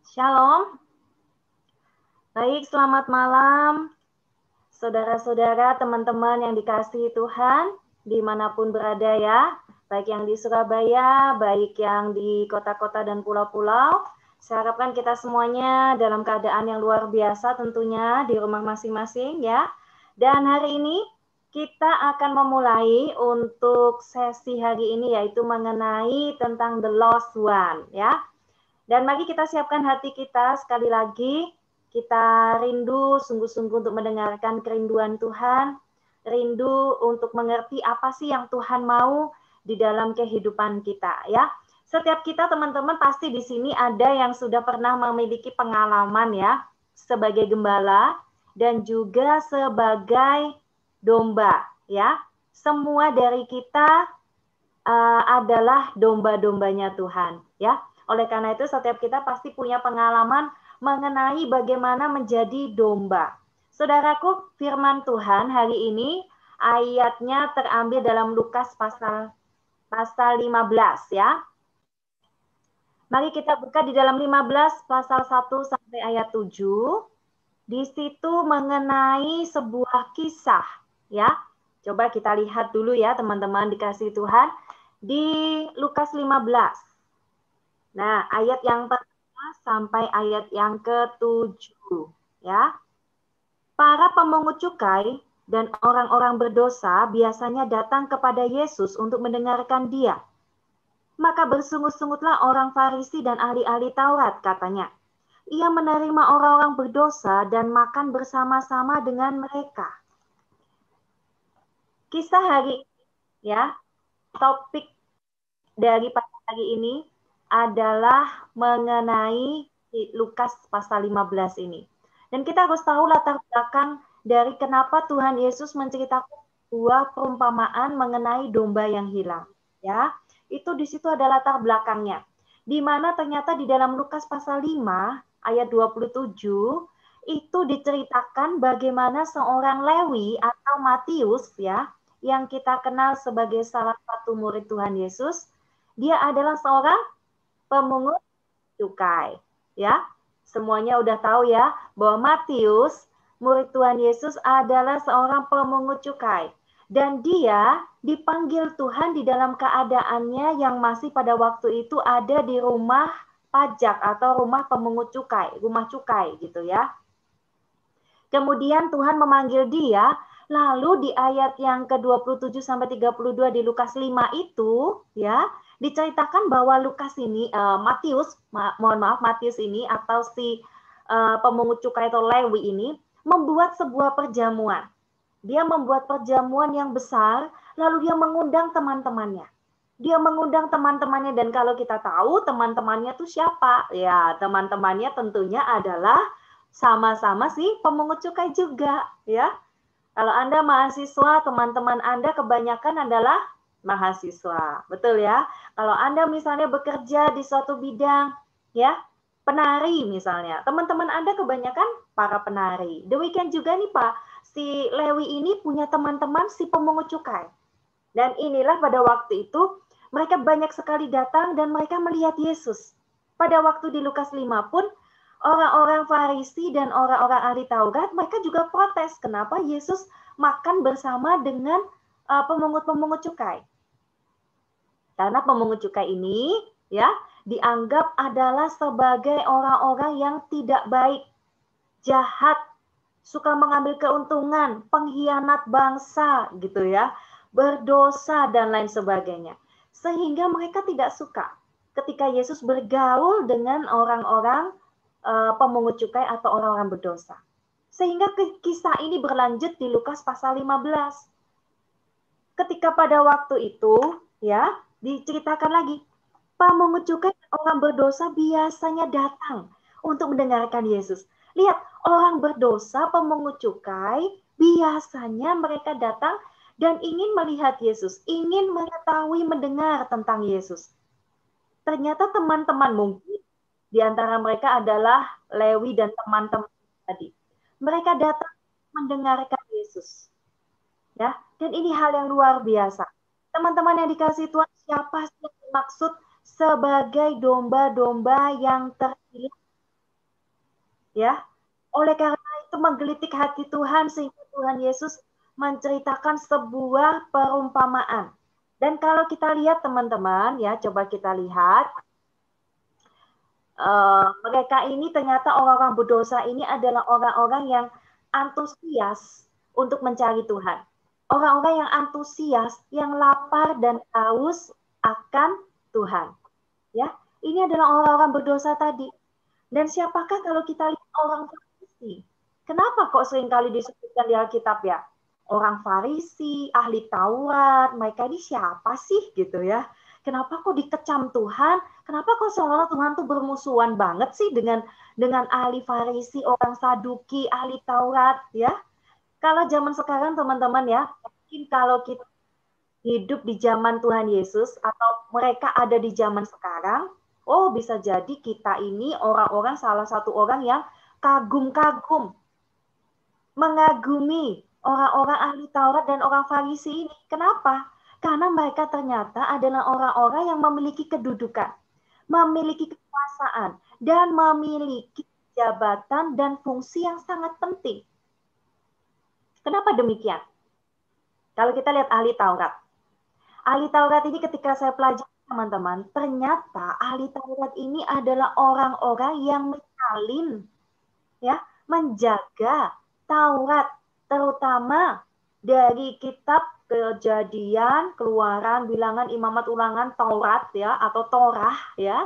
Shalom. Baik, selamat malam. Saudara-saudara, teman-teman yang dikasihi Tuhan, dimanapun berada ya. Baik yang di Surabaya, baik yang di kota-kota dan pulau-pulau. Saya harapkan kita semuanya dalam keadaan yang luar biasa tentunya di rumah masing-masing ya. Dan hari ini kita akan memulai untuk sesi hari ini yaitu mengenai tentang the lost one ya. Dan mari kita siapkan hati kita sekali lagi, kita rindu sungguh-sungguh untuk mendengarkan kerinduan Tuhan, rindu untuk mengerti apa sih yang Tuhan mau di dalam kehidupan kita ya. Setiap kita teman-teman pasti di sini ada yang sudah pernah memiliki pengalaman ya sebagai gembala dan juga sebagai domba ya. Semua dari kita adalah domba-dombanya Tuhan ya. Oleh karena itu setiap kita pasti punya pengalaman mengenai bagaimana menjadi domba. Saudaraku, firman Tuhan hari ini ayatnya terambil dalam Lukas pasal 15 ya. Mari kita buka di dalam 15 pasal 1 sampai ayat 7. Di situ mengenai sebuah kisah ya. Coba kita lihat dulu ya teman-teman dikasih Tuhan di Lukas 15. Nah, ayat yang pertama sampai ayat yang ke-7 ya. Para pemungut cukai dan orang-orang berdosa biasanya datang kepada Yesus untuk mendengarkan Dia. Maka bersungut-sungutlah orang Farisi dan ahli-ahli Taurat, katanya. Ia menerima orang-orang berdosa dan makan bersama-sama dengan mereka. Kisah hari ini ya, topik dari hari ini adalah mengenai Lukas pasal 15 ini. Dan kita harus tahu latar belakang dari kenapa Tuhan Yesus menceritakan sebuah perumpamaan mengenai domba yang hilang. Ya, itu di situ ada latar belakangnya. Di mana ternyata di dalam Lukas pasal 5 ayat 27 itu diceritakan bagaimana seorang Lewi atau Matius ya, yang kita kenal sebagai salah satu murid Tuhan Yesus, dia adalah seorang pemungut cukai. Ya, semuanya udah tahu ya bahwa Matius, murid Tuhan Yesus adalah seorang pemungut cukai. Dan dia dipanggil Tuhan di dalam keadaannya yang masih pada waktu itu ada di rumah pajak atau rumah pemungut cukai, rumah cukai gitu ya. Kemudian Tuhan memanggil dia, lalu di ayat yang ke-27 sampai 32 di Lukas 5 itu ya, diceritakan bahwa Lukas ini Matius ini atau si pemungut cukai atau Lewi ini membuat sebuah perjamuan. Dia membuat perjamuan yang besar, lalu dia mengundang teman-temannya. Dia mengundang teman-temannya dan kalau kita tahu teman-temannya itu siapa? Ya, teman-temannya tentunya adalah sama-sama si pemungut cukai juga, ya. Kalau Anda mahasiswa, teman-teman Anda kebanyakan adalah mahasiswa, betul ya. Kalau Anda misalnya bekerja di suatu bidang, ya, penari misalnya, teman-teman Anda kebanyakan para penari. Demikian juga nih Pak, si Lewi ini punya teman-teman si pemungut cukai. Dan inilah pada waktu itu, mereka banyak sekali datang dan mereka melihat Yesus. Pada waktu di Lukas 5 pun, orang-orang Farisi dan orang-orang ahli Taurat, mereka juga protes kenapa Yesus makan bersama dengan pemungut-pemungut cukai. Karena pemungut cukai ini ya dianggap adalah sebagai orang-orang yang tidak baik, jahat, suka mengambil keuntungan, pengkhianat bangsa gitu ya, berdosa dan lain sebagainya. Sehingga mereka tidak suka ketika Yesus bergaul dengan orang-orang pemungut cukai atau orang-orang berdosa. Sehingga kisah ini berlanjut di Lukas pasal 15. Ketika pada waktu itu, ya, diceritakan lagi, pemungut cukai orang berdosa biasanya datang untuk mendengarkan Yesus. Lihat, orang berdosa, pemungut cukai, biasanya mereka datang dan ingin melihat Yesus, ingin mengetahui, mendengar tentang Yesus. Ternyata teman-teman mungkin di antara mereka adalah Lewi dan teman-teman tadi. Mereka datang mendengarkan Yesus. Ya, dan ini hal yang luar biasa. Teman-teman yang dikasih Tuhan, siapa sih yang dimaksud sebagai domba-domba yang terpilih Ya, oleh karena itu menggelitik hati Tuhan sehingga Tuhan Yesus menceritakan sebuah perumpamaan. Dan kalau kita lihat teman-teman ya, coba kita lihat mereka ini ternyata orang-orang berdosa ini adalah orang-orang yang antusias untuk mencari Tuhan. Orang-orang yang antusias, yang lapar dan haus akan Tuhan. Ya, ini adalah orang-orang berdosa tadi. Dan siapakah kalau kita lihat orang Farisi? Kenapa kok seringkali disebutkan di Alkitab ya? Orang Farisi, ahli Taurat, mereka ini siapa sih gitu ya? Kenapa kok dikecam Tuhan? Kenapa kok seolah Tuhan tuh bermusuhan banget sih dengan ahli Farisi, orang Saduki, ahli Taurat ya? Kalau zaman sekarang teman-teman ya, mungkin kalau kita hidup di zaman Tuhan Yesus atau mereka ada di zaman sekarang, oh bisa jadi kita ini orang-orang salah satu orang yang kagum-kagum, mengagumi orang-orang ahli Taurat dan orang Farisi ini. Kenapa? Karena mereka ternyata adalah orang-orang yang memiliki kedudukan, memiliki kekuasaan, dan memiliki jabatan dan fungsi yang sangat penting. Kenapa demikian? Kalau kita lihat ahli Taurat, ahli Taurat ini ketika saya pelajari teman-teman, ternyata ahli Taurat ini adalah orang-orang yang menyalin, ya, menjaga Taurat, terutama dari kitab Kejadian, Keluaran, Bilangan, Imamat, Ulangan, Taurat, ya, atau Torah, ya,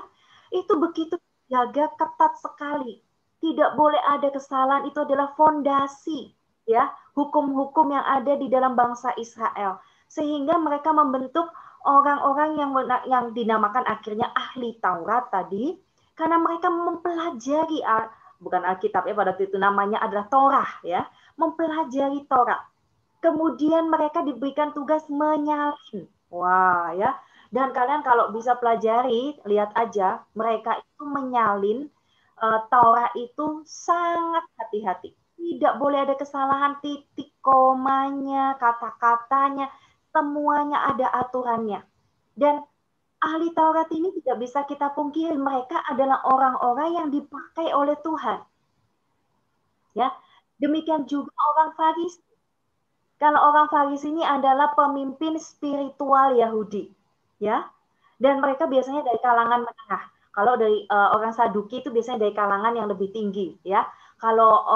itu begitu jaga ketat sekali. Tidak boleh ada kesalahan, itu adalah fondasi, ya, hukum-hukum yang ada di dalam bangsa Israel. Sehingga mereka membentuk orang-orang yang dinamakan akhirnya ahli Taurat tadi, karena mereka mempelajari bukan Alkitab ya, pada waktu itu namanya adalah Torah ya, mempelajari Torah. Kemudian mereka diberikan tugas menyalin. Wah ya. Dan kalian kalau bisa pelajari, lihat aja mereka itu menyalin Taurat itu sangat hati-hati. Tidak boleh ada kesalahan titik, komanya, kata-katanya, semuanya ada aturannya. Dan ahli Taurat ini tidak bisa kita pungkiri, mereka adalah orang-orang yang dipakai oleh Tuhan. Ya, demikian juga orang Farisi. Kalau orang Farisi ini adalah pemimpin spiritual Yahudi, ya. Dan mereka biasanya dari kalangan menengah. Kalau dari orang Saduki itu biasanya dari kalangan yang lebih tinggi, ya. Kalau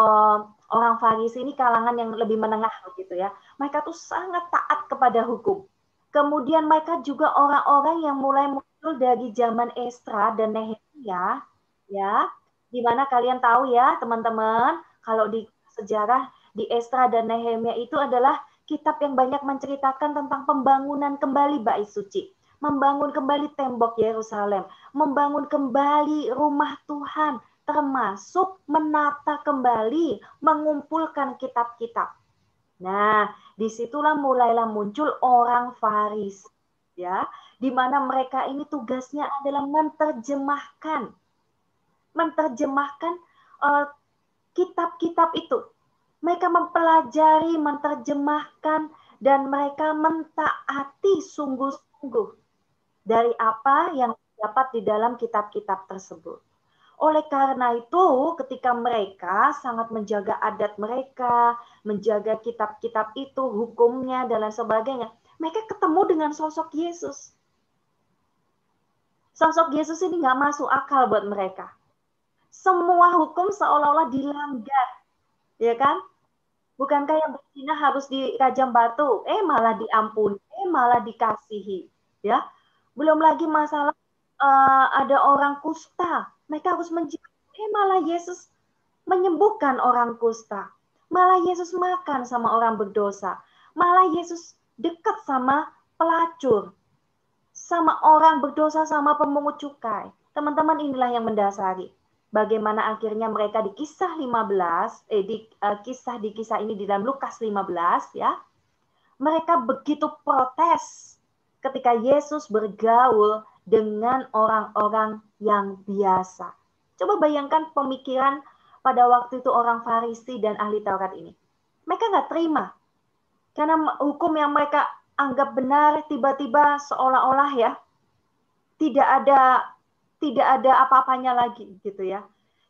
orang Farisi ini kalangan yang lebih menengah begitu ya. Mereka tuh sangat taat kepada hukum. Kemudian mereka juga orang-orang yang mulai muncul dari zaman Esra dan Nehemia, ya. Di mana kalian tahu ya, teman-teman, kalau di sejarah di Esra dan Nehemia itu adalah kitab yang banyak menceritakan tentang pembangunan kembali bait suci, membangun kembali tembok Yerusalem, membangun kembali rumah Tuhan, termasuk menata kembali, mengumpulkan kitab-kitab. Nah, disitulah mulailah muncul orang Farisi, ya, di mana mereka ini tugasnya adalah menerjemahkan kitab-kitab itu. Mereka mempelajari, menerjemahkan, dan mereka mentaati sungguh-sungguh dari apa yang dapat di dalam kitab-kitab tersebut. Oleh karena itu, ketika mereka sangat menjaga adat mereka, menjaga kitab-kitab itu, hukumnya, dan lain sebagainya, mereka ketemu dengan sosok Yesus. Sosok Yesus ini nggak masuk akal buat mereka. Semua hukum seolah-olah dilanggar, ya kan? Bukankah yang berzina harus dirajam batu? Malah diampuni, malah dikasihi, ya. Belum lagi masalah ada orang kusta, mereka harus menjaga. Malah Yesus menyembuhkan orang kusta. Malah Yesus makan sama orang berdosa. Malah Yesus dekat sama pelacur, sama orang berdosa, sama pemungut cukai. Teman-teman, inilah yang mendasari bagaimana akhirnya mereka di kisah 15, kisah ini di dalam Lukas 15 ya. Mereka begitu protes ketika Yesus bergaul dengan orang-orang yang biasa. Coba bayangkan pemikiran pada waktu itu orang Farisi dan ahli Taurat ini. Mereka nggak terima. Karena hukum yang mereka anggap benar tiba-tiba seolah-olah ya tidak ada apa-apanya lagi gitu ya.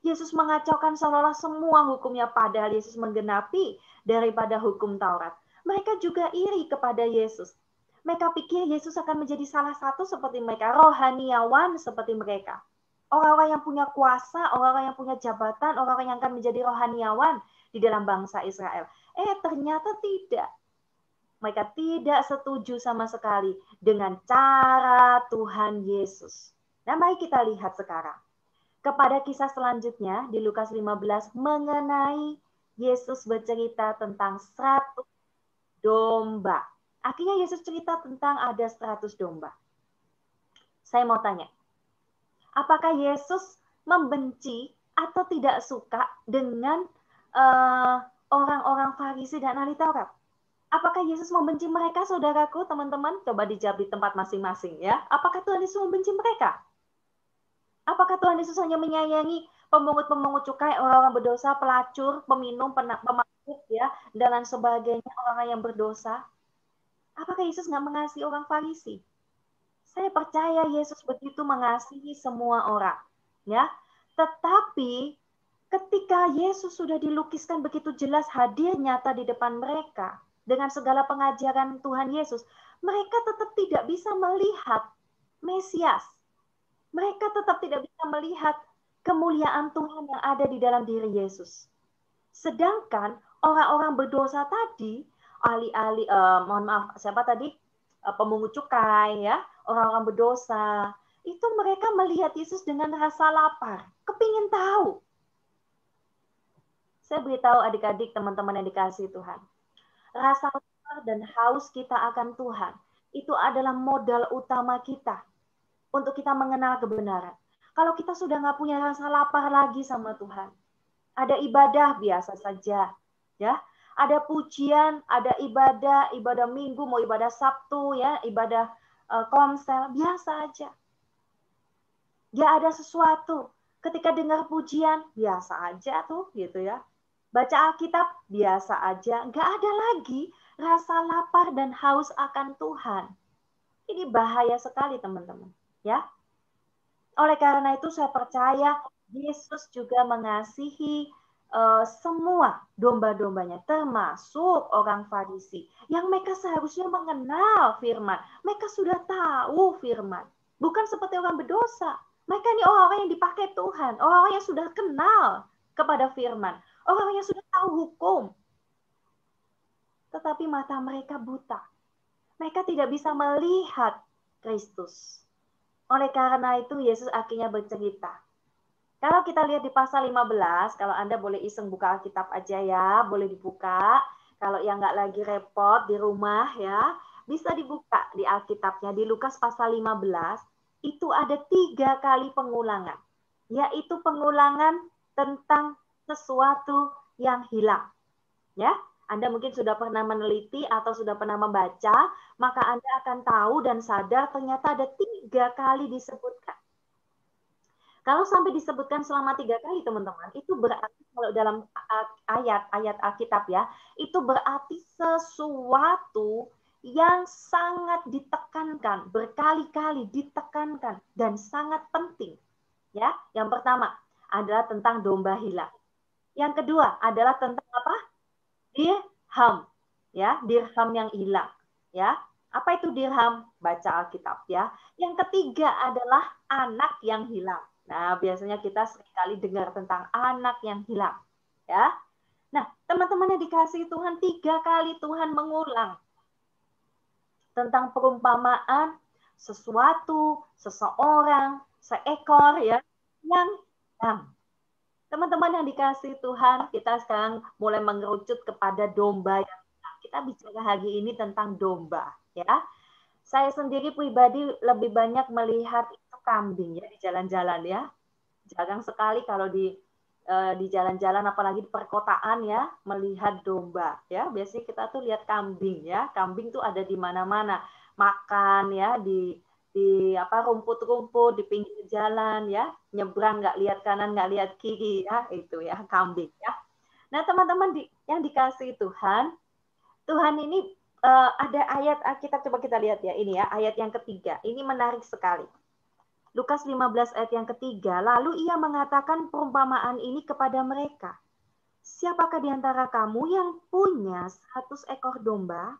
Yesus mengacaukan seolah-olah semua hukumnya, padahal Yesus menggenapi daripada hukum Taurat. Mereka juga iri kepada Yesus. Mereka pikir Yesus akan menjadi salah satu seperti mereka, rohaniawan seperti mereka. Orang-orang yang punya kuasa, orang-orang yang punya jabatan, orang-orang yang akan menjadi rohaniawan di dalam bangsa Israel. Ternyata tidak. Mereka tidak setuju sama sekali dengan cara Tuhan Yesus. Nah, mari kita lihat sekarang kepada kisah selanjutnya di Lukas 15 mengenai Yesus bercerita tentang 100 domba. Akhirnya Yesus cerita tentang ada 100 domba. Saya mau tanya, apakah Yesus membenci atau tidak suka dengan orang-orang Farisi dan ahli Taurat? Apakah Yesus membenci mereka, saudaraku, teman-teman? Coba dijawab di tempat masing-masing ya. Apakah Tuhan Yesus membenci mereka? Apakah Tuhan Yesus hanya menyayangi pemungut-pemungut cukai, orang-orang berdosa, pelacur, peminum, pemabuk, ya, dan lain sebagainya, orang yang berdosa? Apakah Yesus nggak mengasihi orang Farisi? Saya percaya Yesus begitu mengasihi semua orang, ya. Tetapi ketika Yesus sudah dilukiskan begitu jelas hadir nyata di depan mereka dengan segala pengajaran Tuhan Yesus, mereka tetap tidak bisa melihat Mesias. Mereka tetap tidak bisa melihat kemuliaan Tuhan yang ada di dalam diri Yesus. Sedangkan orang-orang berdosa tadi, pemungut cukai, ya, orang-orang berdosa, itu mereka melihat Yesus dengan rasa lapar, kepingin tahu. Saya beritahu adik-adik, teman-teman yang dikasihi Tuhan, rasa lapar dan haus kita akan Tuhan, itu adalah modal utama kita untuk kita mengenal kebenaran. Kalau kita sudah nggak punya rasa lapar lagi sama Tuhan, ada ibadah biasa saja, ya, ada pujian, ada ibadah Minggu, mau ibadah Sabtu, ya, ibadah komsel, biasa aja. Gak ada sesuatu. Ketika dengar pujian, biasa aja tuh, gitu ya. Baca Alkitab, biasa aja. Gak ada lagi rasa lapar dan haus akan Tuhan. Ini bahaya sekali, teman-teman, ya. Oleh karena itu saya percaya Yesus juga mengasihi semua domba-dombanya, termasuk orang Farisi, yang mereka seharusnya mengenal firman. Mereka sudah tahu firman. Bukan seperti orang berdosa. Mereka ini orang-orang yang dipakai Tuhan, orang-orang yang sudah kenal kepada firman, orang-orang yang sudah tahu hukum. Tetapi mata mereka buta. Mereka tidak bisa melihat Kristus. Oleh karena itu Yesus akhirnya bercerita. Kalau kita lihat di pasal 15, kalau Anda boleh iseng buka Alkitab aja ya, boleh dibuka. Kalau yang nggak lagi repot di rumah ya, bisa dibuka di Alkitabnya. Di Lukas pasal 15, itu ada 3 kali pengulangan. Yaitu pengulangan tentang sesuatu yang hilang. Ya, Anda mungkin sudah pernah meneliti atau sudah pernah membaca, maka Anda akan tahu dan sadar ternyata ada 3 kali disebutkan. Kalau sampai disebutkan selama 3 kali, teman-teman, itu berarti kalau dalam ayat-ayat Alkitab ya, itu berarti sesuatu yang sangat ditekankan, berkali-kali ditekankan, dan sangat penting. Ya, yang pertama adalah tentang domba hilang. Yang kedua adalah tentang apa? Dirham, ya, dirham yang hilang, ya. Apa itu dirham? Baca Alkitab, ya. Yang ketiga adalah anak yang hilang. Nah, biasanya kita seringkali dengar tentang anak yang hilang, ya. Nah, teman-teman yang dikasihi Tuhan, 3 kali Tuhan mengulang tentang perumpamaan sesuatu, seseorang, seekor, ya, yang hilang. Teman-teman yang dikasihi Tuhan, kita sekarang mulai mengerucut kepada domba yang kita bicara hari ini tentang domba, ya. Saya sendiri pribadi lebih banyak melihat itu kambing ya di jalan-jalan ya. Jarang sekali kalau di jalan-jalan apalagi di perkotaan ya melihat domba ya. Biasanya kita tuh lihat kambing ya. Kambing tuh ada di mana-mana, makan ya di rumput-rumput di pinggir jalan ya, nyebrang nggak lihat kanan nggak lihat kiri ya, itu ya kambing ya. Nah teman-teman yang dikasihi Tuhan, Tuhan ini ada ayat Alkitab, coba kita lihat ya, ini ya ayat yang ketiga, ini menarik sekali. Lukas 15 ayat yang ketiga, lalu ia mengatakan perumpamaan ini kepada mereka. Siapakah di antara kamu yang punya 100 ekor domba,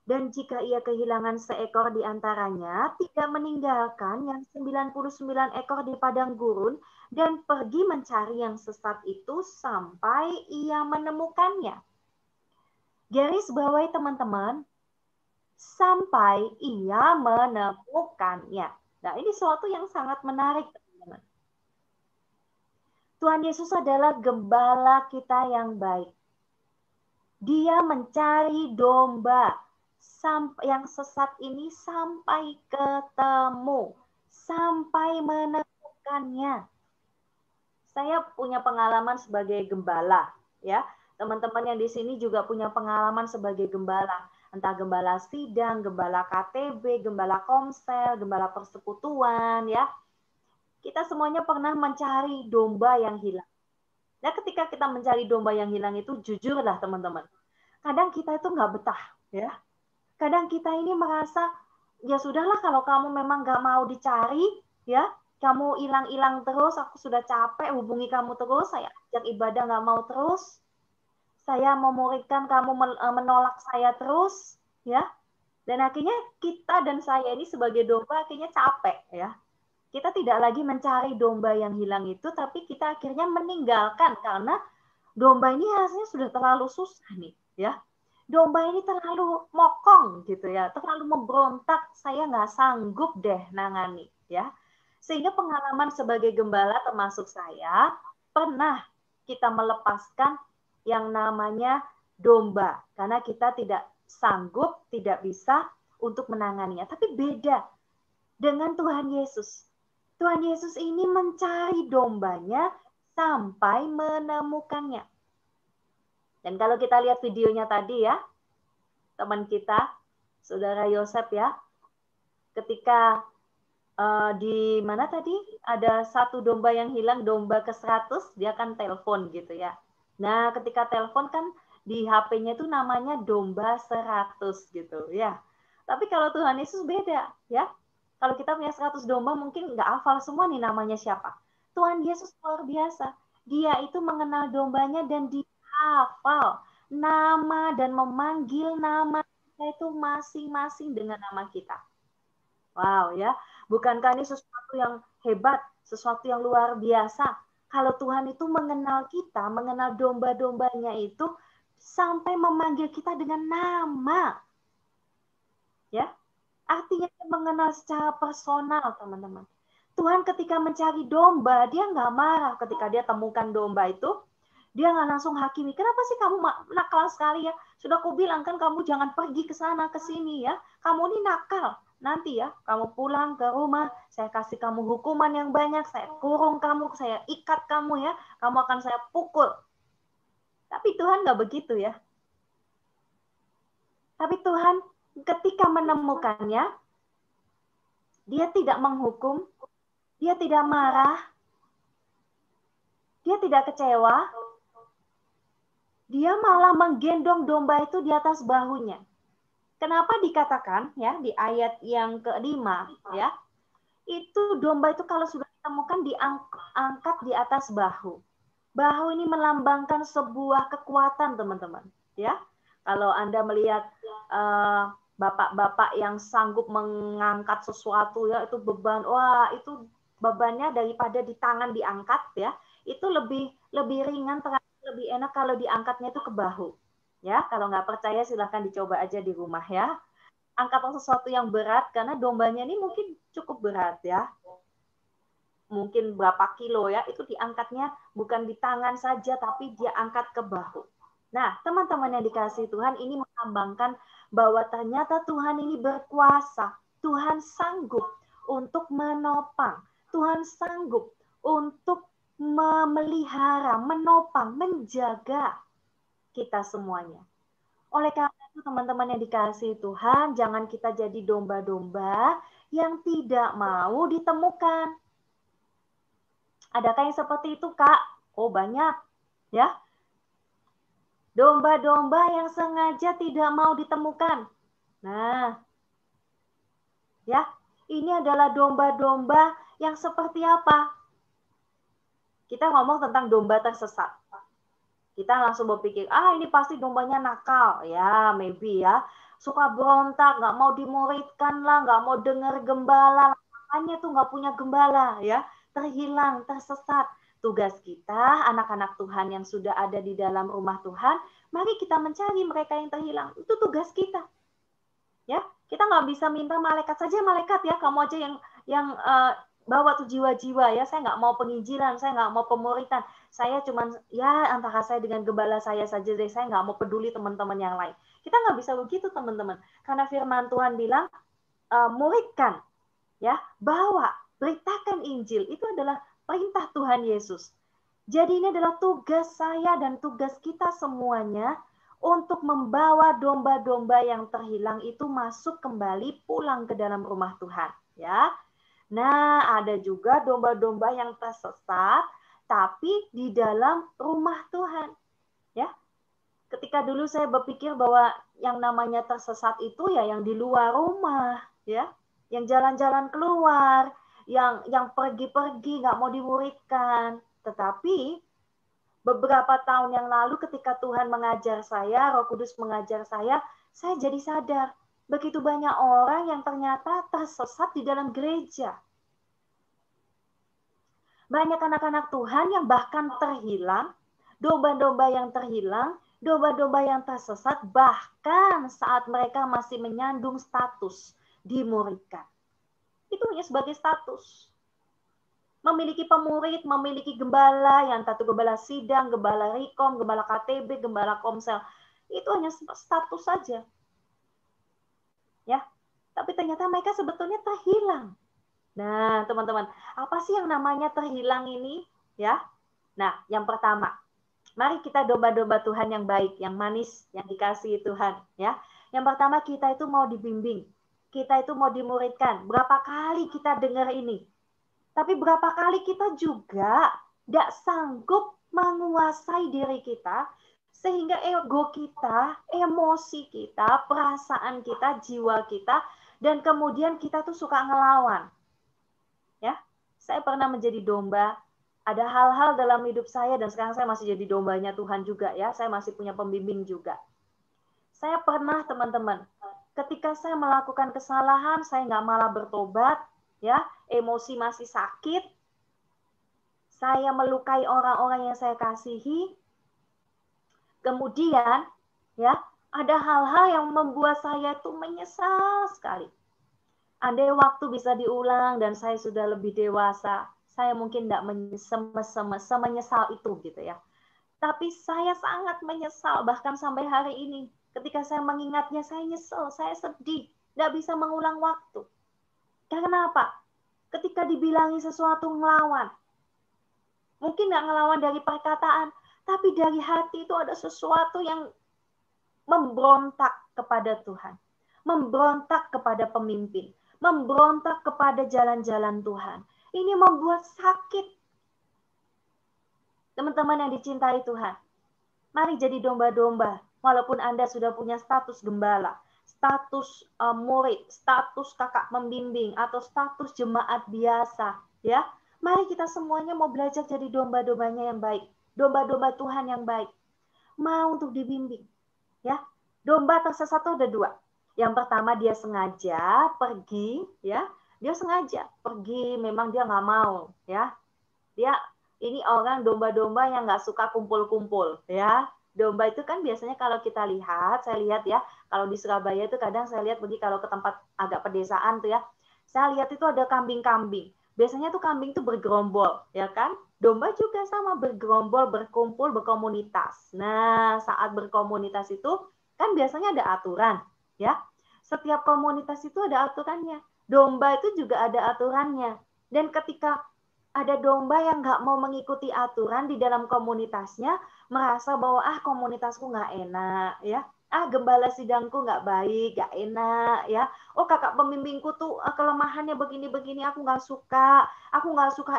dan jika ia kehilangan seekor di antaranya, tidak meninggalkan yang 99 ekor di padang gurun dan pergi mencari yang sesat itu sampai ia menemukannya. Garis bawahi teman-teman, sampai ia menemukannya. Nah, ini sesuatu yang sangat menarik, teman-teman. Tuhan Yesus adalah gembala kita yang baik. Dia mencari domba yang sesat ini sampai ketemu, sampai menemukannya. Saya punya pengalaman sebagai gembala, ya. Teman-teman yang di sini juga punya pengalaman sebagai gembala. Entah gembala sidang, gembala KTB, gembala komsel, gembala persekutuan, ya. Kita semuanya pernah mencari domba yang hilang. Nah, ketika kita mencari domba yang hilang itu, jujurlah teman-teman, kadang kita itu nggak betah, ya. Kadang kita ini merasa, ya sudahlah kalau kamu memang nggak mau dicari, ya, kamu hilang-hilang terus, aku sudah capek hubungi kamu terus, saya ajak ibadah nggak mau terus, saya memuridkan kamu menolak saya terus, ya. Dan akhirnya kita dan saya ini sebagai domba akhirnya capek, ya. Kita tidak lagi mencari domba yang hilang itu, tapi kita akhirnya meninggalkan karena domba ini rasanya sudah terlalu susah nih, ya. Domba ini terlalu mokong gitu ya, terlalu memberontak, saya nggak sanggup deh nangani, ya. Sehingga pengalaman sebagai gembala termasuk saya, pernah kita melepaskan yang namanya domba, karena kita tidak sanggup, tidak bisa untuk menanganinya. Tapi beda dengan Tuhan Yesus. Tuhan Yesus ini mencari dombanya sampai menemukannya. Dan kalau kita lihat videonya tadi ya, teman kita, Saudara Yosef ya, ketika di mana tadi ada satu domba yang hilang, domba ke-100, dia kan telepon gitu ya. Nah, ketika telepon kan di HP-nya itu namanya domba 100 gitu ya. Tapi kalau Tuhan Yesus beda ya. Kalau kita punya 100 domba mungkin nggak hafal semua nih namanya siapa. Tuhan Yesus luar biasa. Dia itu mengenal dombanya dan dihafal nama dan memanggil nama kita itu masing-masing dengan nama kita. Wow ya, bukankah ini sesuatu yang hebat, sesuatu yang luar biasa. Kalau Tuhan itu mengenal kita, mengenal domba-dombanya itu sampai memanggil kita dengan nama. Ya, artinya mengenal secara personal, teman-teman. Tuhan ketika mencari domba, dia nggak marah ketika dia temukan domba itu. Dia nggak langsung hakimi. Kenapa sih kamu nakal sekali ya? Sudah aku bilang kan kamu jangan pergi ke sana, ke sini ya. Kamu ini nakal. Nanti ya, kamu pulang ke rumah, saya kasih kamu hukuman yang banyak, saya kurung kamu, saya ikat kamu ya. Kamu akan saya pukul. Tapi Tuhan nggak begitu ya. Tapi Tuhan ketika menemukannya, dia tidak menghukum, dia tidak marah, dia tidak kecewa, dia malah menggendong domba itu di atas bahunya. Kenapa dikatakan ya di ayat yang ke-5 ya, itu domba itu kalau sudah ditemukan diangkat di atas bahu. Bahu ini melambangkan sebuah kekuatan teman-teman ya. Kalau Anda melihat bapak-bapak yang sanggup mengangkat sesuatu ya, itu beban, wah itu bebannya daripada di tangan diangkat ya, itu lebih ringan, lebih enak kalau diangkatnya itu ke bahu. Ya, kalau nggak percaya silahkan dicoba aja di rumah ya. Angkat sesuatu yang berat karena dombanya ini mungkin cukup berat ya. Mungkin berapa kilo ya, itu diangkatnya bukan di tangan saja tapi dia angkat ke bahu. Nah, teman-teman yang dikasihi Tuhan, ini melambangkan bahwa ternyata Tuhan ini berkuasa. Tuhan sanggup untuk menopang. Tuhan sanggup untuk memelihara, menopang, menjaga kita semuanya. Oleh karena itu teman-teman yang dikasihi Tuhan, jangan kita jadi domba-domba yang tidak mau ditemukan. Adakah yang seperti itu, Kak? Oh, banyak. Ya. Domba-domba yang sengaja tidak mau ditemukan. Nah, ya, ini adalah domba-domba yang seperti apa? Kita ngomong tentang domba tersesat. Kita langsung berpikir, ini pasti dombanya nakal. Ya, maybe ya. Suka berontak, nggak mau dimuridkan lah, nggak mau dengar gembala. Makanya tuh nggak punya gembala, ya. Terhilang, tersesat. Tugas kita, anak-anak Tuhan yang sudah ada di dalam rumah Tuhan, mari kita mencari mereka yang terhilang. Itu tugas kita. Ya, kita nggak bisa minta malaikat saja, malaikat ya, kamu aja yang bawa tuh jiwa-jiwa ya. Saya nggak mau penginjilan, saya nggak mau pemuritan. Saya cuman ya antara saya dengan gembala saya saja deh. Saya nggak mau peduli teman-teman yang lain. Kita nggak bisa begitu teman-teman. Karena firman Tuhan bilang muridkan, ya, bawa, beritakan Injil. Itu adalah perintah Tuhan Yesus. Jadi ini adalah tugas saya dan tugas kita semuanya untuk membawa domba-domba yang terhilang itu masuk kembali pulang ke dalam rumah Tuhan, ya. Nah, ada juga domba-domba yang tersesat tapi di dalam rumah Tuhan, ya. Ketika dulu saya berpikir bahwa yang namanya tersesat itu ya yang di luar rumah, ya. Yang jalan-jalan keluar, yang pergi-pergi nggak mau dimuridkan. Tetapi beberapa tahun yang lalu ketika Tuhan mengajar saya, Roh Kudus mengajar saya jadi sadar begitu banyak orang yang ternyata tersesat di dalam gereja. Banyak anak-anak Tuhan yang bahkan terhilang, domba-domba yang terhilang, domba-domba yang tersesat, bahkan saat mereka masih menyandung status dimuridkan. Itu hanya sebagai status. Memiliki pemurid, memiliki gembala, yang satu gembala sidang, gembala Rikom, gembala KTB, gembala Komsel. Itu hanya status saja. Ya, tapi ternyata mereka sebetulnya terhilang. Nah, teman-teman, apa sih yang namanya terhilang ini? Ya. Nah, yang pertama, mari kita domba-domba Tuhan yang baik, yang manis, yang dikasihi Tuhan, ya. Yang pertama, kita itu mau dibimbing. Kita itu mau dimuridkan. Berapa kali kita dengar ini? Tapi berapa kali kita juga tidak sanggup menguasai diri kita, sehingga ego kita, emosi kita, perasaan kita, jiwa kita, dan kemudian kita tuh suka ngelawan. Ya, saya pernah menjadi domba. Ada hal-hal dalam hidup saya dan sekarang saya masih jadi dombanya Tuhan juga ya. Saya masih punya pembimbing juga. Saya pernah teman-teman, ketika saya melakukan kesalahan, saya nggak malah bertobat, ya, emosi masih sakit, saya melukai orang-orang yang saya kasihi. Kemudian, ya, ada hal-hal yang membuat saya itu menyesal sekali. Andai waktu bisa diulang dan saya sudah lebih dewasa, saya mungkin tidak semenyesal itu gitu ya. Tapi saya sangat menyesal bahkan sampai hari ini. Ketika saya mengingatnya, saya nyesel, saya sedih, tidak bisa mengulang waktu. Karena apa? Ketika dibilangi sesuatu ngelawan. Mungkin nggak ngelawan dari perkataan, tapi dari hati itu ada sesuatu yang memberontak kepada Tuhan. Memberontak kepada pemimpin. Memberontak kepada jalan-jalan Tuhan. Ini membuat sakit. Teman-teman yang dicintai Tuhan, mari jadi domba-domba. Walaupun Anda sudah punya status gembala, status murid, status kakak pembimbing, atau status jemaat biasa, ya. Mari kita semuanya mau belajar jadi domba-dombanya yang baik, domba-domba Tuhan yang baik. Mau untuk dibimbing, ya. Domba tersesat itu ada dua. Yang pertama dia sengaja pergi, ya. Dia sengaja pergi, memang dia nggak mau, ya. Dia ini orang domba-domba yang nggak suka kumpul-kumpul, ya. Domba itu kan biasanya kalau kita lihat, saya lihat ya, kalau di Surabaya itu kadang saya lihat pergi kalau ke tempat agak pedesaan tuh ya, saya lihat itu ada kambing-kambing. Biasanya tuh kambing tuh bergerombol, ya kan? Domba juga sama bergerombol, berkumpul, berkomunitas. Nah, saat berkomunitas itu kan biasanya ada aturan, ya. Setiap komunitas itu ada aturannya. Domba itu juga ada aturannya. Dan ketika ada domba yang nggak mau mengikuti aturan di dalam komunitasnya, merasa bahwa komunitasku nggak enak, ya. Gembala sidangku nggak baik, nggak enak, ya. Oh, kakak pembimbingku tuh kelemahannya begini-begini, aku nggak suka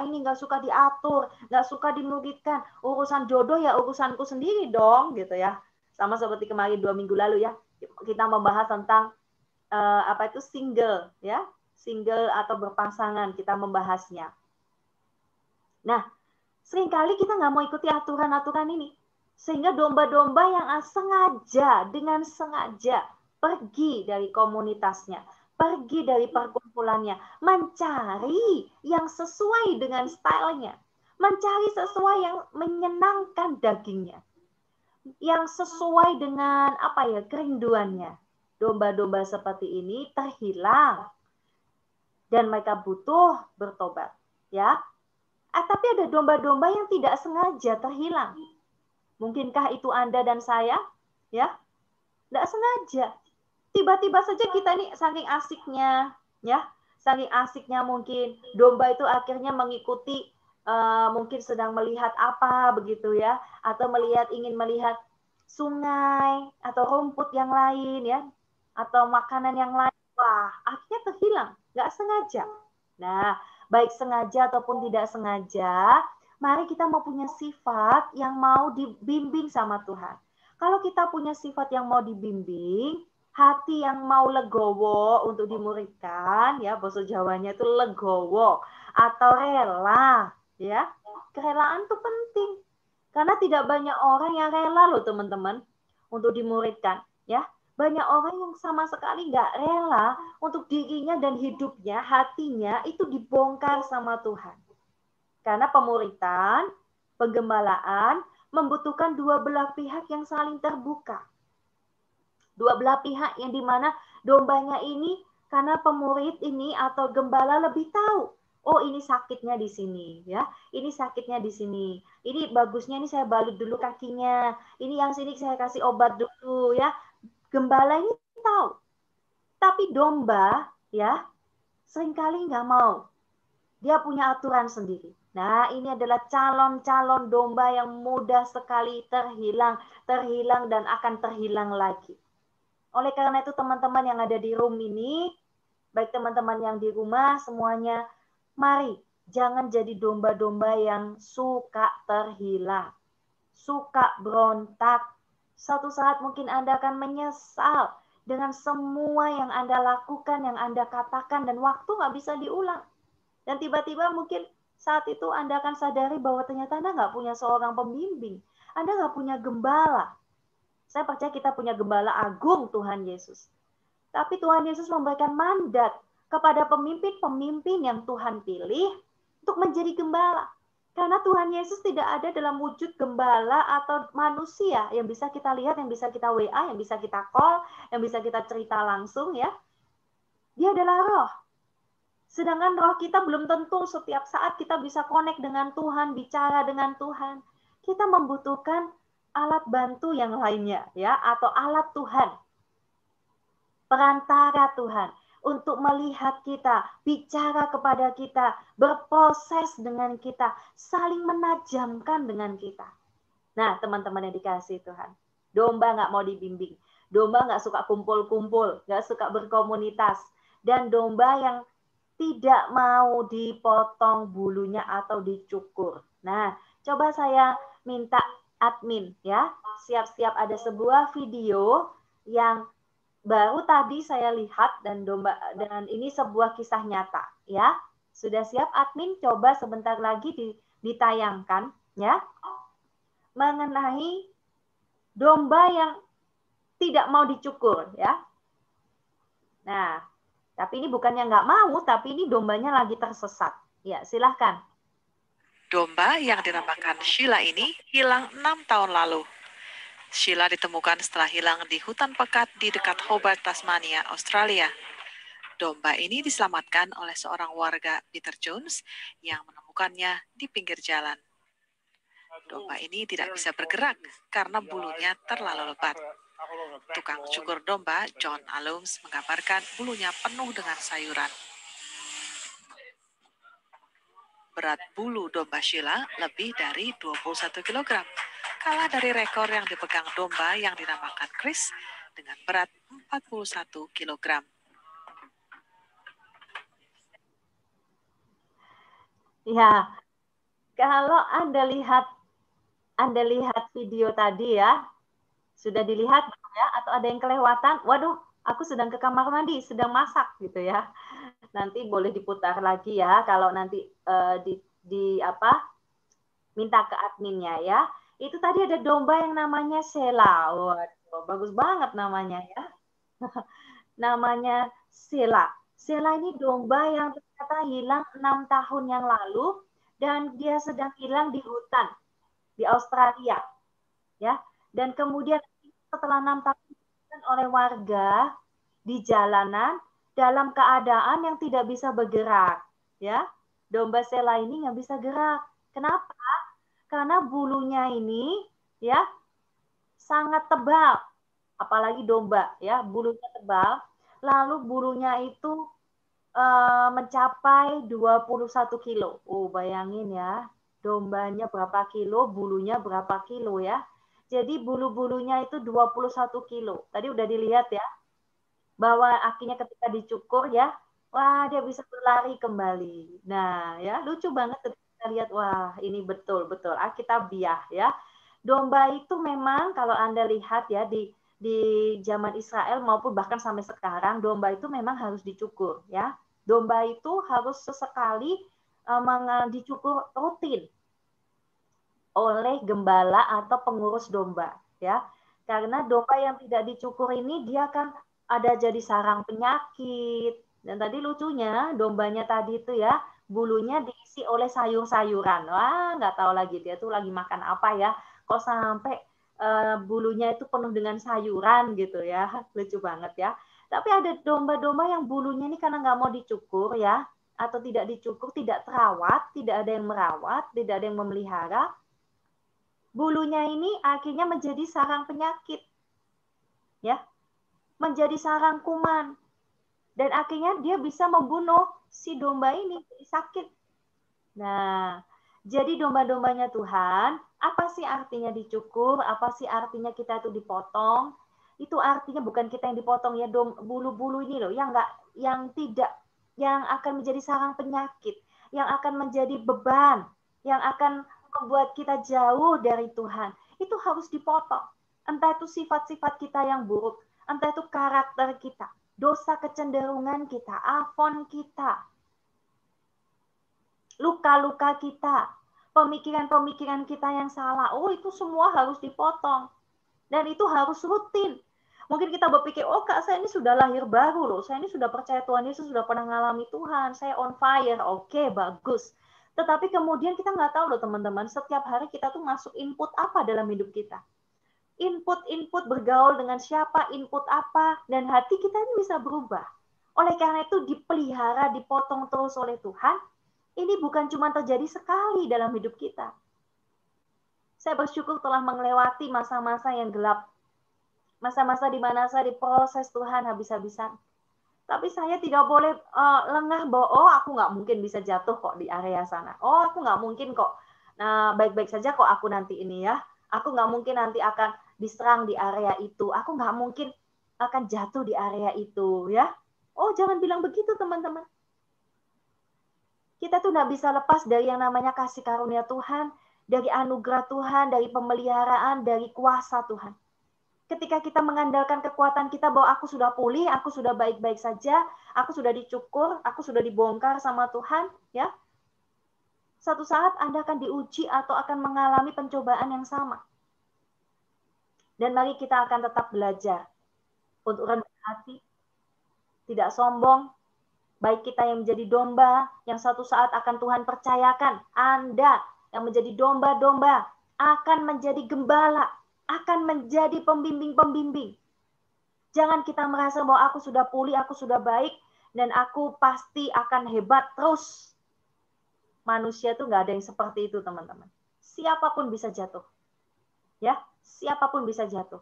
ini, nggak suka diatur, nggak suka dimuridkan. Urusan jodoh ya urusanku sendiri dong, gitu ya. Sama seperti kemarin 2 minggu lalu ya, kita membahas tentang single, ya. single atau berpasangan kita membahasnya. Nah, seringkali kita nggak mau ikuti aturan-aturan ini. Sehingga domba-domba yang sengaja, dengan sengaja pergi dari komunitasnya, pergi dari perkumpulannya, mencari yang sesuai dengan stylenya, mencari sesuai yang menyenangkan dagingnya, yang sesuai dengan kerinduannya. Domba-domba seperti ini terhilang dan mereka butuh bertobat, ya. Tapi ada domba-domba yang tidak sengaja terhilang. Mungkinkah itu Anda dan saya? Ya, tidak sengaja. Tiba-tiba saja kita ini saking asiknya, ya, saking asiknya mungkin domba itu akhirnya mengikuti, mungkin sedang melihat apa begitu ya, atau ingin melihat sungai atau rumput yang lain ya, atau makanan yang lain. Wah, akhirnya terhilang, nggak sengaja. Nah, baik sengaja ataupun tidak sengaja, mari kita mau punya sifat yang mau dibimbing sama Tuhan. Kalau kita punya sifat yang mau dibimbing, hati yang mau legowo untuk dimuridkan, ya bahasa Jawanya itu legowo atau rela, ya. Kerelaan itu penting. Karena tidak banyak orang yang rela loh teman-teman untuk dimuridkan, ya. Banyak orang yang sama sekali nggak rela untuk dirinya dan hidupnya, hatinya itu dibongkar sama Tuhan. Karena pemuritan, penggembalaan membutuhkan dua belah pihak yang saling terbuka. Dua belah pihak yang dimana dombanya ini, karena pemurid ini atau gembala lebih tahu. Oh, ini sakitnya di sini, ya. Ini sakitnya di sini. Ini bagusnya ini saya balut dulu kakinya. Ini yang sini saya kasih obat dulu, ya. Gembala ini tahu. Tapi domba, ya, seringkali nggak mau. Dia punya aturan sendiri. Nah, ini adalah calon-calon domba yang mudah sekali terhilang dan akan terhilang lagi. Oleh karena itu teman-teman yang ada di room ini, baik teman-teman yang di rumah semuanya, mari jangan jadi domba-domba yang suka terhilang, suka berontak. Suatu saat mungkin Anda akan menyesal dengan semua yang Anda lakukan, yang Anda katakan, dan waktu nggak bisa diulang. Dan tiba-tiba mungkin saat itu Anda akan sadari bahwa ternyata Anda nggak punya seorang pembimbing, Anda nggak punya gembala. Saya percaya kita punya gembala agung, Tuhan Yesus. Tapi Tuhan Yesus memberikan mandat kepada pemimpin-pemimpin yang Tuhan pilih untuk menjadi gembala. Karena Tuhan Yesus tidak ada dalam wujud gembala atau manusia yang bisa kita lihat, yang bisa kita WA, yang bisa kita call, yang bisa kita cerita langsung, ya. Dia adalah roh. Sedangkan roh kita belum tentu setiap saat kita bisa connect dengan Tuhan, bicara dengan Tuhan. Kita membutuhkan alat bantu yang lainnya, ya, atau alat Tuhan, perantara Tuhan untuk melihat kita, bicara kepada kita, berproses dengan kita, saling menajamkan dengan kita. Nah, teman-teman yang dikasihi Tuhan, domba nggak mau dibimbing, domba nggak suka kumpul-kumpul, nggak suka berkomunitas, dan domba yang tidak mau dipotong bulunya atau dicukur. Nah, coba saya minta admin ya, siap-siap ada sebuah video yang baru tadi saya lihat dan ini sebuah kisah nyata ya. Sudah siap admin? Coba sebentar lagi ditayangkan ya. Mengenai domba yang tidak mau dicukur ya. Nah, tapi ini bukannya nggak mau, tapi ini dombanya lagi tersesat. Ya, silahkan. Domba yang dinamakan Sheila ini hilang 6 tahun lalu. Sheila ditemukan setelah hilang di hutan pekat di dekat Hobart, Tasmania, Australia. Domba ini diselamatkan oleh seorang warga Peter Jones yang menemukannya di pinggir jalan. Domba ini tidak bisa bergerak karena bulunya terlalu lebat. Tukang cukur domba, John Alums, menggambarkan bulunya penuh dengan sayuran. Berat bulu domba Sheila lebih dari 21 kg. Kalah dari rekor yang dipegang domba yang dinamakan Chris dengan berat 41 kg. Ya, kalau Anda lihat video tadi ya, sudah dilihat ya, atau ada yang kelewatan? Waduh, aku sedang ke kamar mandi, sedang masak gitu ya. Nanti boleh diputar lagi ya kalau nanti minta ke adminnya ya. Itu tadi ada domba yang namanya Sela. Waduh, bagus banget namanya ya. Namanya Sela. Sela ini domba yang ternyata hilang 6 tahun yang lalu dan dia sedang hilang di hutan di Australia ya. Dan kemudian setelah 6 tahun oleh warga di jalanan dalam keadaan yang tidak bisa bergerak ya. Domba Sela ini nggak bisa gerak. Kenapa? Karena bulunya ini ya sangat tebal. Apalagi domba ya, bulunya tebal. Lalu bulunya itu mencapai 21 kilo. Bayangin ya, dombanya berapa kilo, bulunya berapa kilo ya. Jadi bulu-bulunya itu 21 kilo. Tadi udah dilihat ya, bahwa akhirnya ketika dicukur ya, wah dia bisa berlari kembali. Nah ya, lucu banget ketika kita lihat, wah ini betul-betul Alkitabiah ya. Domba itu memang kalau Anda lihat ya di zaman Israel maupun bahkan sampai sekarang, domba itu memang harus dicukur ya. Domba itu harus sesekali dicukur rutin oleh gembala atau pengurus domba ya. Karena domba yang tidak dicukur ini dia akan ada jadi sarang penyakit. Dan tadi lucunya dombanya tadi itu ya bulunya diisi oleh sayur-sayuran. Wah, nggak tahu lagi dia tuh lagi makan apa ya. Kok sampai bulunya itu penuh dengan sayuran gitu ya. Lucu banget ya. Tapi ada domba-domba yang bulunya ini karena nggak mau dicukur ya, atau tidak dicukur, tidak terawat, tidak ada yang merawat, tidak ada yang memelihara, bulunya ini akhirnya menjadi sarang penyakit. Ya, menjadi sarang kuman. Dan akhirnya dia bisa membunuh si domba ini, jadi sakit. Nah, jadi domba-dombanya Tuhan, apa sih artinya dicukur? Apa sih artinya kita itu dipotong? Itu artinya bukan kita yang dipotong ya, bulu-bulu ini loh, yang akan menjadi sarang penyakit, yang akan menjadi beban, yang akan membuat kita jauh dari Tuhan. Itu harus dipotong. Entah itu sifat-sifat kita yang buruk, entah itu karakter kita, dosa kecenderungan kita, afon kita, luka-luka kita, pemikiran-pemikiran kita yang salah. Itu semua harus dipotong. Dan itu harus rutin. Mungkin kita berpikir, Kak, saya ini sudah lahir baru loh. Saya ini sudah percaya Tuhan Yesus, sudah pernah mengalami Tuhan. Saya on fire. Oke, bagus. Tetapi kemudian kita nggak tahu loh teman-teman, setiap hari kita tuh masuk input apa dalam hidup kita. Input bergaul dengan siapa, input apa, dan hati kita ini bisa berubah. Oleh karena itu dipelihara, dipotong terus oleh Tuhan. Ini bukan cuma terjadi sekali dalam hidup kita. Saya bersyukur telah melewati masa-masa yang gelap. Masa-masa di mana saya diproses Tuhan habis-habisan. Tapi saya tidak boleh lengah bahwa aku nggak mungkin bisa jatuh kok di area sana. Aku nggak mungkin kok. Nah, baik-baik saja kok aku nanti ini ya. Aku nggak mungkin nanti akan diserang di area itu. Aku nggak mungkin akan jatuh di area itu ya. Jangan bilang begitu teman-teman. Kita tuh nggak bisa lepas dari yang namanya kasih karunia Tuhan, dari anugerah Tuhan, dari pemeliharaan, dari kuasa Tuhan. Ketika kita mengandalkan kekuatan kita bahwa aku sudah pulih, aku sudah baik-baik saja, aku sudah dicukur, aku sudah dibongkar sama Tuhan, ya. Satu saat Anda akan diuji atau akan mengalami pencobaan yang sama. Dan mari kita akan tetap belajar untuk rendah hati, tidak sombong, baik kita yang menjadi domba, yang satu saat akan Tuhan percayakan, Anda yang menjadi domba-domba, akan menjadi gembala, akan menjadi pembimbing-pembimbing. Jangan kita merasa bahwa aku sudah pulih, aku sudah baik, dan aku pasti akan hebat terus. Manusia tuh nggak ada yang seperti itu, teman-teman. Siapapun bisa jatuh. Ya, siapapun bisa jatuh.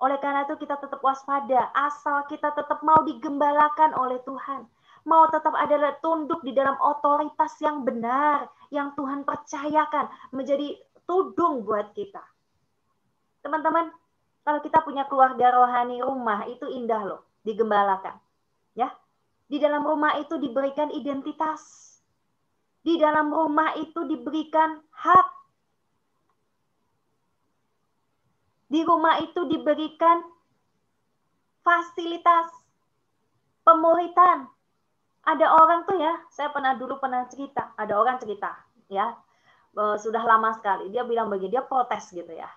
Oleh karena itu kita tetap waspada, asal kita tetap mau digembalakan oleh Tuhan. Mau tetap ada tunduk di dalam otoritas yang benar, yang Tuhan percayakan menjadi tudung buat kita. Teman-teman, kalau kita punya keluarga rohani, rumah itu indah loh, digembalakan. Ya, di dalam rumah itu diberikan identitas. Di dalam rumah itu diberikan hak. Di rumah itu diberikan fasilitas, pemuritan, Ada orang tuh ya, saya dulu pernah cerita, ada orang cerita ya, sudah lama sekali. Dia bilang begini, dia protes gitu ya.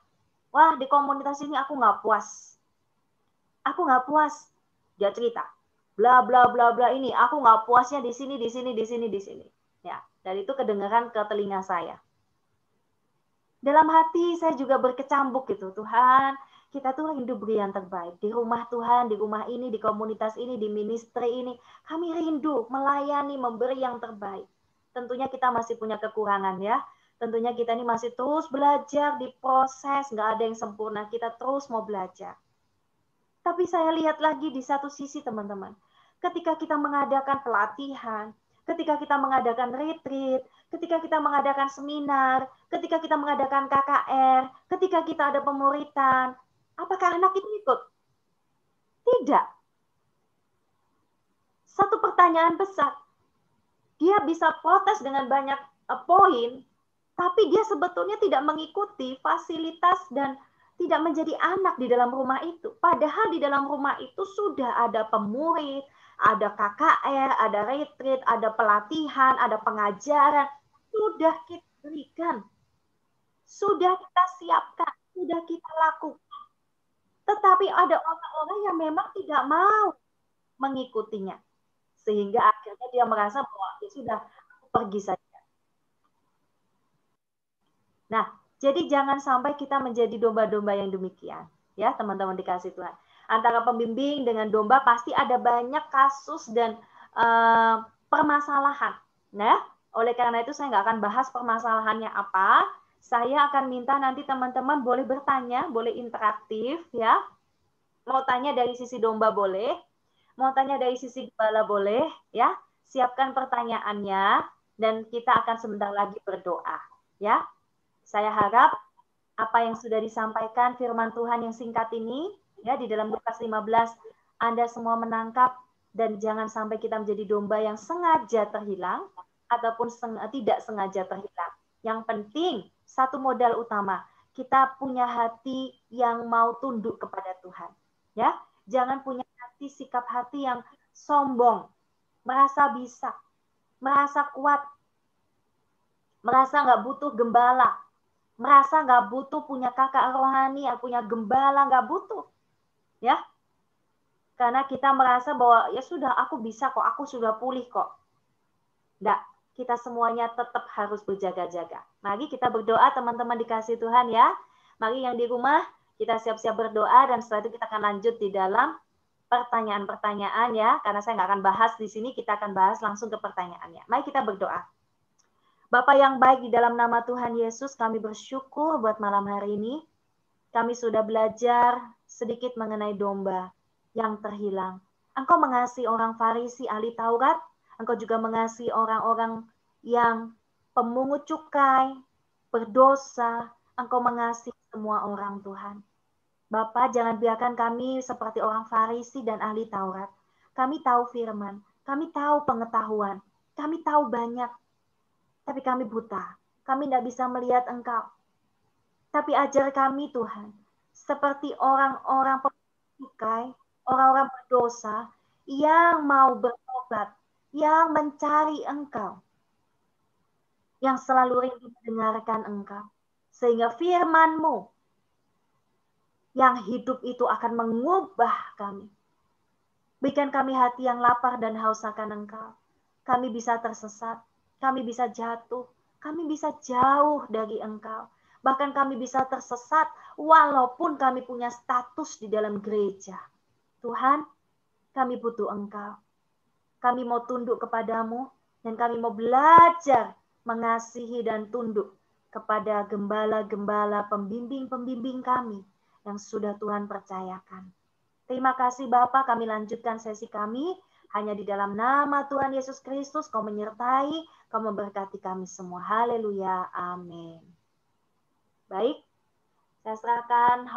Wah, di komunitas ini aku nggak puas. Aku nggak puas. Dia cerita, bla bla bla bla ini, aku nggak puasnya di sini, di sini, di sini, di sini. Ya, dan itu kedengaran ke telinga saya. Dalam hati saya juga berkecambuk gitu, Tuhan, kita tuh rindu beri yang terbaik. Di rumah Tuhan, di rumah ini, di komunitas ini, di ministry ini, kami rindu melayani, memberi yang terbaik. Tentunya kita masih punya kekurangan ya. Tentunya kita ini masih terus belajar, diproses, nggak ada yang sempurna. Kita terus mau belajar. Tapi saya lihat lagi di satu sisi teman-teman. Ketika kita mengadakan pelatihan, ketika kita mengadakan retreat, ketika kita mengadakan seminar, ketika kita mengadakan KKR, ketika kita ada pemuritan, apakah anak itu ikut? Tidak. Satu pertanyaan besar. Dia bisa protes dengan banyak poin, tapi dia sebetulnya tidak mengikuti fasilitas dan tidak menjadi anak di dalam rumah itu. Padahal di dalam rumah itu sudah ada pemurid, ada KKR, ada retreat, ada pelatihan, ada pengajaran. Sudah kita berikan. Sudah kita siapkan. Sudah kita lakukan. Tetapi ada orang-orang yang memang tidak mau mengikutinya. Sehingga akhirnya dia merasa bahwa ya sudah, aku pergi saja. Nah, jadi jangan sampai kita menjadi domba-domba yang demikian. Ya, teman-teman dikasih Tuhan. Antara pembimbing dengan domba pasti ada banyak kasus dan permasalahan. Nah, oleh karena itu saya nggak akan bahas permasalahannya apa. Saya akan minta nanti teman-teman boleh bertanya, boleh interaktif ya. Mau tanya dari sisi domba boleh, mau tanya dari sisi gembala boleh ya. Siapkan pertanyaannya dan kita akan sebentar lagi berdoa ya. Saya harap apa yang sudah disampaikan firman Tuhan yang singkat ini ya di dalam Lukas 15 Anda semua menangkap dan jangan sampai kita menjadi domba yang sengaja terhilang ataupun tidak sengaja terhilang. Yang penting satu modal utama, kita punya hati yang mau tunduk kepada Tuhan. Ya, jangan punya hati sikap hati yang sombong, merasa bisa, merasa kuat, merasa nggak butuh gembala, merasa nggak butuh punya kakak rohani, punya gembala, nggak butuh. Ya, karena kita merasa bahwa ya sudah aku bisa kok, aku sudah pulih kok. Nggak, kita semuanya tetap harus berjaga-jaga. Mari kita berdoa teman-teman dikasih Tuhan ya. Mari yang di rumah kita siap-siap berdoa dan setelah itu kita akan lanjut di dalam pertanyaan-pertanyaan ya. Karena saya nggak akan bahas di sini, kita akan bahas langsung ke pertanyaannya. Mari kita berdoa. Bapa yang baik, di dalam nama Tuhan Yesus kami bersyukur buat malam hari ini. Kami sudah belajar sedikit mengenai domba yang terhilang. Engkau mengasihi orang Farisi ahli Taurat, Engkau juga mengasihi orang-orang yang pemungut cukai, berdosa. Engkau mengasihi semua orang Tuhan. Bapa, jangan biarkan kami seperti orang Farisi dan ahli Taurat. Kami tahu firman, kami tahu pengetahuan, kami tahu banyak, tapi kami buta. Kami tidak bisa melihat Engkau. Tapi ajar kami Tuhan, seperti orang-orang pemakai, orang-orang berdosa, yang mau bertobat, yang mencari Engkau, yang selalu rindu mendengarkan Engkau. Sehingga firman-Mu yang hidup itu akan mengubah kami. Berikan kami hati yang lapar dan haus akan Engkau. Kami bisa tersesat, kami bisa jatuh, kami bisa jauh dari Engkau. Bahkan kami bisa tersesat walaupun kami punya status di dalam gereja. Tuhan, kami butuh Engkau. Kami mau tunduk kepadamu dan kami mau belajar mengasihi dan tunduk kepada gembala-gembala, pembimbing-pembimbing kami yang sudah Tuhan percayakan. Terima kasih Bapak, kami lanjutkan sesi kami hanya di dalam nama Tuhan Yesus Kristus. Kau menyertai, Kau memberkati kami semua. Haleluya, amin. Baik, saya serahkan